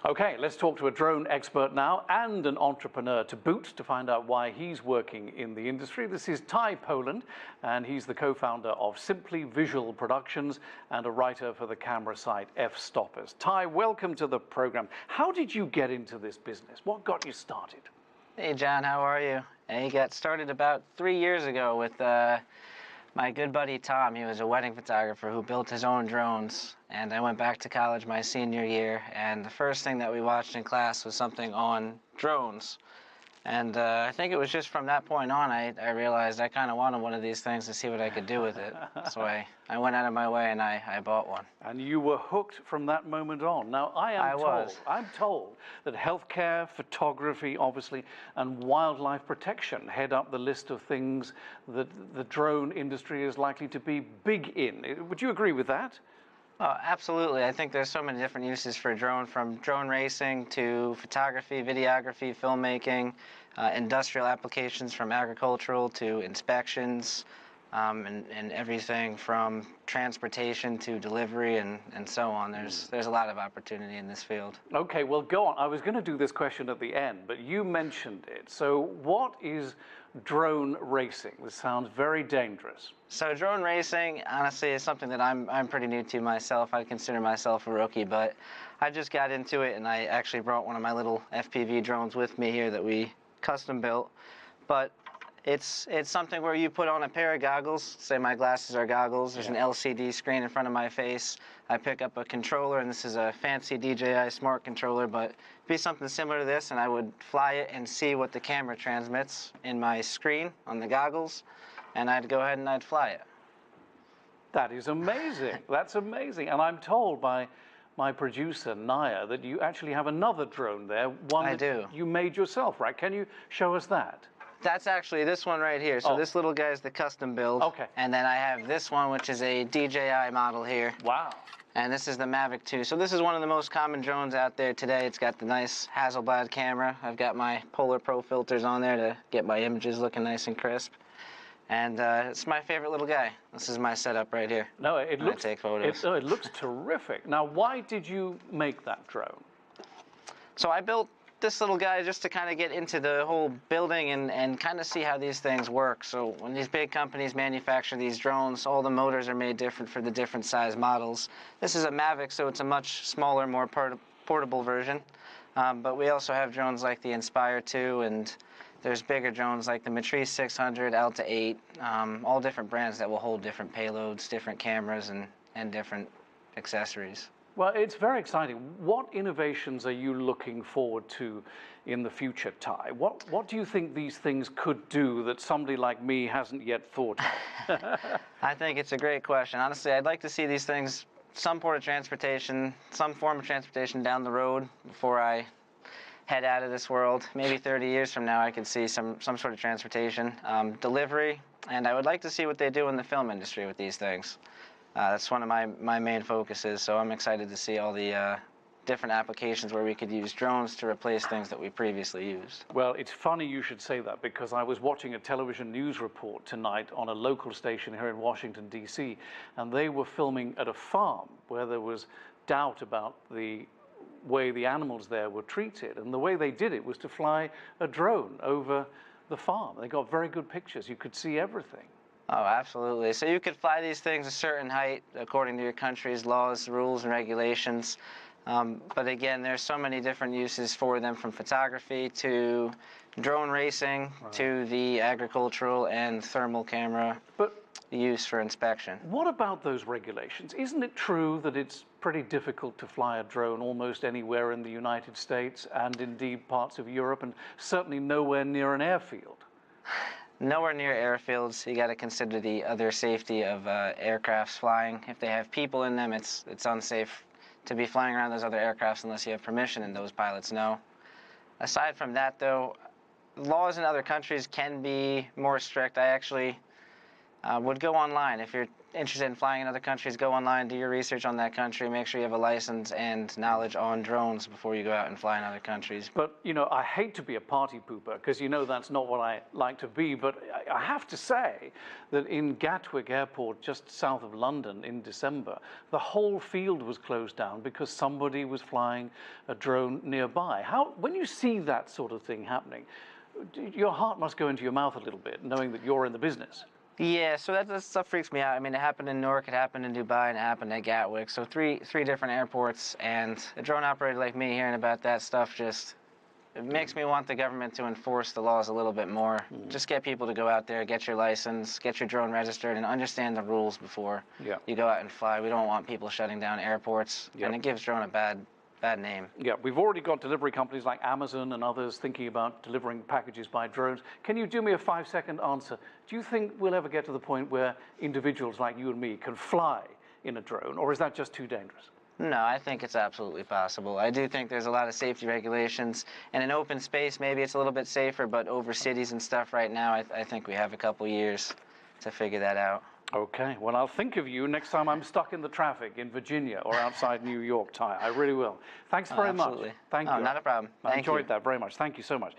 Okay, let's talk to a drone expert now and an entrepreneur to boot to find out why he's working in the industry. This is Ty Poland, and he's the co-founder of Simply Visual Productions and a writer for the camera site F-Stoppers. Ty, welcome to the program. How did you get into this business? What got you started? Hey John, how are you? I got started about 3 years ago with my good buddy Tom. He was a wedding photographer who built his own drones, and I went back to college my senior year, and the first thing that we watched in class was something on drones. And I think it was just from that point on I realized I kind of wanted one of these things to see what I could do with it. So I went out of my way and I bought one. And you were hooked from that moment on. Now, I'm told that healthcare, photography, obviously, and wildlife protection head up the list of things that the drone industry is likely to be big in. Would you agree with that? Oh, absolutely. I think there's so many different uses for a drone, from drone racing to photography, videography, filmmaking, industrial applications, from agricultural to inspections, and everything from transportation to delivery and so on. There's a lot of opportunity in this field. Okay, well, go on. I was going to do this question at the end, but you mentioned it. So what is drone racing? This sounds very dangerous. So drone racing, honestly, is something that I'm pretty new to myself. I consider myself a rookie, but I just got into it, and I actually brought one of my little FPV drones with me here that we custom built. But it's something where you put on a pair of goggles. Say my glasses are goggles. There's an LCD screen in front of my face. I pick up a controller, and this is a fancy DJI smart controller, but it'd be something similar to this, and I would fly it and see what the camera transmits in my screen on the goggles, and I'd go ahead and I'd fly it. That is amazing. That's amazing. And I'm told by my producer, Naya, that you actually have another drone there. One that you made yourself, right? Can you show us that? That's actually this one right here. So this little guy is the custom build. Okay. And then I have this one, which is a DJI model here. Wow. And this is the Maverick 2. So this is one of the most common drones out there today. It's got the nice Hasselblad camera. I've got my Polar Pro filters on there to get my images looking nice and crisp. And it's my favorite little guy. This is my setup right here. No, it looks, I take photos. It looks terrific. Now, why did you make that drone? So I built this little guy just to kind of get into the whole building and kind of see how these things work. So when these big companies manufacture these drones, all the motors are made different for the different size models. This is a Maverick, so it's a much smaller, more portable version. But we also have drones like the Inspire 2, and there's bigger drones like the Matrice 600, Alta 8, all different brands that will hold different payloads, different cameras, and different accessories. Well, it's very exciting. What innovations are you looking forward to in the future, Ty? What do you think these things could do that somebody like me hasn't yet thought of? I think it's a great question. Honestly, I'd like to see these things, some form of transportation down the road before I head out of this world. Maybe 30 years from now, I could see some sort of transportation, delivery, and I would like to see what they do in the film industry with these things. That's one of my main focuses, so I'm excited to see all the different applications where we could use drones to replace things that we previously used. Well, it's funny you should say that, because I was watching a television news report tonight on a local station here in Washington, D.C., and they were filming at a farm where there was doubt about the way the animals there were treated, and the way they did it was to fly a drone over the farm. They got very good pictures. You could see everything. Oh, absolutely. So you could fly these things a certain height according to your country's laws, rules, and regulations. But again, there's so many different uses for them, from photography to drone racing to the agricultural and thermal camera use for inspection. What about those regulations? Isn't it true that it's pretty difficult to fly a drone almost anywhere in the United States and indeed parts of Europe, and certainly nowhere near an airfield? Nowhere near airfields. You got to consider the other safety of aircrafts flying. If they have people in them, it's unsafe to be flying around those other aircrafts unless you have permission, and those pilots know. Aside from that, though, laws in other countries can be more strict. I actually would go online. If you're interested in flying in other countries, go online, do your research on that country, make sure you have a license and knowledge on drones before you go out and fly in other countries. But, you know, I hate to be a party pooper because, you know, that's not what I like to be. But I have to say that in Gatwick Airport, just south of London in December, the whole field was closed down because somebody was flying a drone nearby. When you see that sort of thing happening, your heart must go into your mouth a little bit, knowing that you're in the business. Yeah, so that stuff freaks me out. I mean, it happened in Newark, it happened in Dubai, and it happened at Gatwick. So three different airports, and a drone operator like me hearing about that stuff just, it makes me want the government to enforce the laws a little bit more. Just get people to go out there, get your license, get your drone registered, and understand the rules before you go out and fly. We don't want people shutting down airports, and it gives drone a bad name. Yeah, we've already got delivery companies like Amazon and others thinking about delivering packages by drones. Can you do me a 5-second answer? Do you think we'll ever get to the point where individuals like you and me can fly in a drone, or is that just too dangerous? No, I think it's absolutely possible. I do think there's a lot of safety regulations. And in open space, maybe it's a little bit safer, but over cities and stuff right now, I think we have a couple years to figure that out. Okay, well, I'll think of you next time I'm stuck in the traffic in Virginia or outside New York, Ty. I really will. Thanks very much. Absolutely. Thank you. Not a problem. I enjoyed that very much. Thank you so much.